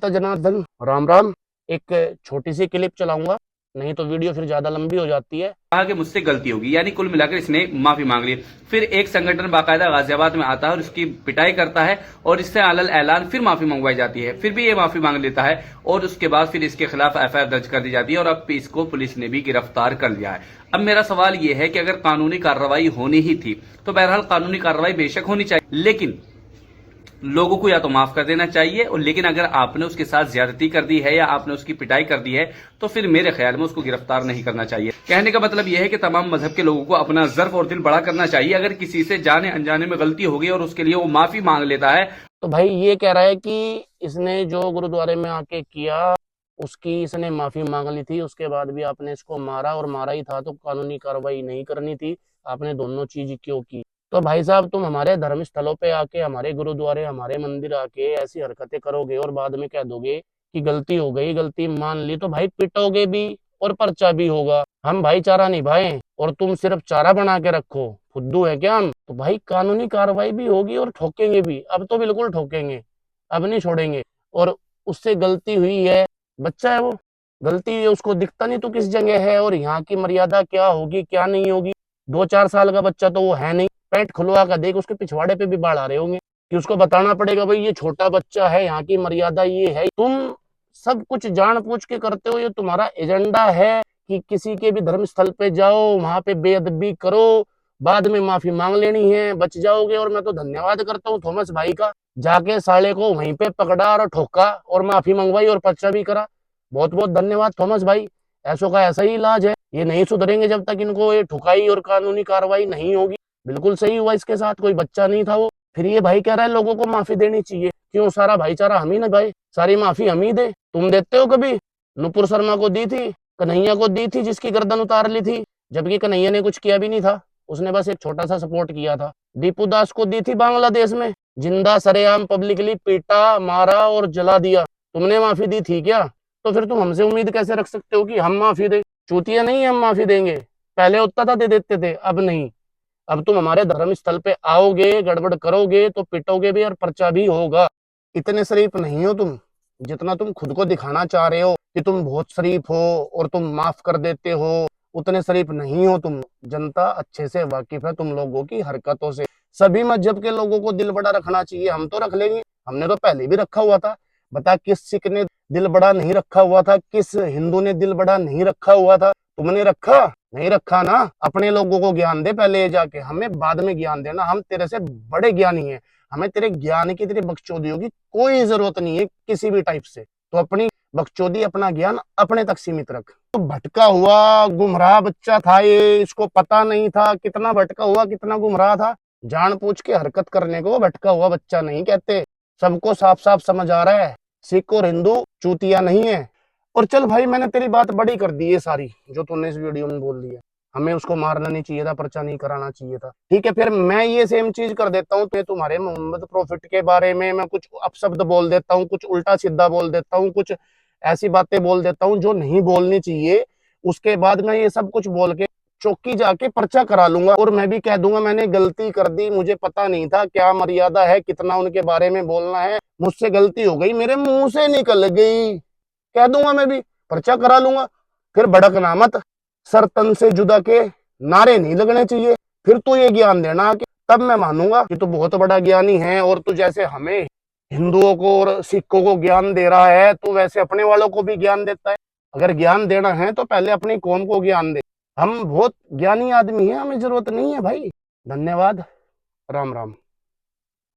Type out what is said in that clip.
तो जनार्दन राम राम। एक छोटी सी क्लिप चलाऊंगा, नहीं तो वीडियो फिर ज्यादा लंबी हो जाती है। कहा कि मुझसे गलती होगी, यानी कुल मिलाकर इसने माफी मांग ली। फिर एक संगठन बाकायदा गाजियाबाद में आता है और उसकी पिटाई करता है और इससे अलल ऐलान फिर माफी मंगवाई जाती है। फिर भी ये माफी मांग लेता है और उसके बाद फिर इसके खिलाफ एफआईआर दर्ज कर दी जाती है और अब इसको पुलिस ने भी गिरफ्तार कर लिया है। अब मेरा सवाल यह है कि अगर कानूनी कार्रवाई होनी ही थी तो बहरहाल कानूनी कार्रवाई बेशक होनी चाहिए, लेकिन लोगों को या तो माफ कर देना चाहिए, और लेकिन अगर आपने उसके साथ ज्यादती कर दी है या आपने उसकी पिटाई कर दी है तो फिर मेरे ख्याल में उसको गिरफ्तार नहीं करना चाहिए। कहने का मतलब यह है कि तमाम मजहब के लोगों को अपना ज़र्फ और दिल बड़ा करना चाहिए। अगर किसी से जाने अनजाने में गलती हो गई और उसके लिए वो माफी मांग लेता है तो भाई ये कह रहा है कि इसने जो गुरुद्वारे में आके किया उसकी इसने माफी मांग ली थी, उसके बाद भी आपने इसको मारा, और मारा ही था तो कानूनी कार्रवाई नहीं करनी थी, आपने दोनों चीज क्यों की? तो भाई साहब, तुम हमारे धर्म स्थलों पे आके, हमारे गुरुद्वारे, हमारे मंदिर आके ऐसी हरकतें करोगे और बाद में कह दोगे कि गलती हो गई, गलती मान ली, तो भाई पिटोगे भी और पर्चा भी होगा। हम भाईचारा निभाएं और तुम सिर्फ चारा बना के रखो, फुद्दू है क्या हम? तो भाई कानूनी कार्रवाई भी होगी और ठोकेंगे भी, अब तो बिल्कुल ठोकेंगे, अब नहीं छोड़ेंगे। और उससे गलती हुई है, बच्चा है वो, गलती है, उसको दिखता नहीं तो किस जगह है और यहाँ की मर्यादा क्या होगी क्या नहीं होगी। 2-4 साल का बच्चा तो वो है नहीं, पैंट खुलवा कर देख, उसके पिछवाड़े पे भी बाल आ रहे होंगे कि उसको बताना पड़ेगा भाई ये छोटा बच्चा है, यहाँ की मर्यादा ये है। तुम सब कुछ जान पूछ के करते हो, ये तुम्हारा एजेंडा है कि किसी के भी धर्म स्थल पे जाओ, वहां पे बेअदबी करो, बाद में माफी मांग लेनी है, बच जाओगे। और मैं तो धन्यवाद करता हूँ थॉमस भाई का, जाके साले को वहीं पे पकड़ा और ठोका और माफी मंगवाई और पर्चा भी करा। बहुत बहुत धन्यवाद थॉमस भाई। ऐसो का ऐसा ही इलाज है, ये नहीं सुधरेंगे जब तक इनको ये ठुकाई और कानूनी कार्रवाई नहीं होगी। बिल्कुल सही हुआ इसके साथ, कोई बच्चा नहीं था वो। फिर ये भाई कह रहा है लोगों को माफी देनी चाहिए, क्यों? सारा भाईचारा हम ही ना भाई, सारी माफी हम ही दे। तुम देते हो कभी? नुपुर शर्मा को दी थी, कन्हैया को दी थी जिसकी गर्दन उतार ली थी, जबकि कन्हैया ने कुछ किया भी नहीं था, उसने बस एक छोटा सा सपोर्ट किया था। दीपू दास को दी थी बांग्लादेश में, जिंदा सरेआम पब्लिकली पीटा, मारा और जला दिया, तुमने माफी दी थी क्या? तो फिर तुम हमसे उम्मीद कैसे रख सकते हो कि हम माफी दे? चूतिया नहीं हम माफी देंगे, पहले होता था दे देते थे, अब नहीं। अब तुम हमारे धर्म स्थल पे आओगे, गड़बड़ करोगे तो पिटोगे भी और पर्चा भी होगा। इतने शरीफ नहीं हो तुम जितना तुम खुद को दिखाना चाह रहे हो कि तुम बहुत शरीफ हो और तुम माफ कर देते हो। उतने शरीफ नहीं हो तुम, जनता अच्छे से वाकिफ है तुम लोगों की हरकतों से। सभी मजहब के लोगों को दिल बड़ा रखना चाहिए, हम तो रख लेंगे, हमने तो पहले भी रखा हुआ था। बता किस सिख ने दिल बड़ा नहीं रखा हुआ था, किस हिंदू ने दिल बड़ा नहीं रखा हुआ था? तुमने रखा नहीं रखा ना? अपने लोगों को ज्ञान दे पहले जाके, हमें बाद में ज्ञान देना, हम तेरे से बड़े ज्ञानी हैं, हमें तेरे ज्ञान की, तेरी बकचोदियों की कोई जरूरत नहीं है किसी भी टाइप से। तो अपनी बकचोदी, अपना ज्ञान अपने तक सीमित रख। तो भटका हुआ गुमराह बच्चा था ये, इसको पता नहीं था, कितना भटका हुआ, कितना गुमराह था। जान पूछ के हरकत करने को भटका हुआ बच्चा नहीं कहते, सबको साफ साफ समझ आ रहा है, सिख और हिंदू चूतिया नहीं है। और चल भाई, मैंने तेरी बात बड़ी कर दी है सारी, जो तूने इस वीडियो में बोल दी है। हमें उसको मारना नहीं चाहिए था, पर्चा नहीं कराना चाहिए था, ठीक है। फिर मैं ये सेम चीज कर देता हूँ, तो तुम्हारे मोहम्मद प्रॉफिट के बारे में मैं कुछ अपशब्द बोल देता हूँ, कुछ उल्टा सीधा बोल देता हूँ, कुछ ऐसी बातें बोल देता हूँ जो नहीं बोलनी चाहिए। उसके बाद मैं ये सब कुछ बोल के चौकी जाके पर्चा करा लूंगा और मैं भी कह दूंगा मैंने गलती कर दी, मुझे पता नहीं था क्या मर्यादा है, कितना उनके बारे में बोलना है, मुझसे गलती हो गई, मेरे मुंह से निकल गई, कह दूंगा, मैं भी पर्चा करा लूंगा। फिर भड़कना मत, सर तन से जुदा के नारे नहीं लगने चाहिए। फिर तू ये ज्ञान देना कि तब मैं मानूंगा कि तू बहुत बड़ा ज्ञानी है, और तू जैसे हमें हिंदुओं को और सिखों को ज्ञान दे रहा है, तू वैसे अपने वालों को भी ज्ञान देता है। अगर ज्ञान देना है तो पहले अपनी कौम को ज्ञान दे। हम बहुत ज्ञानी आदमी हैं, हमें जरूरत नहीं है भाई। धन्यवाद, राम राम।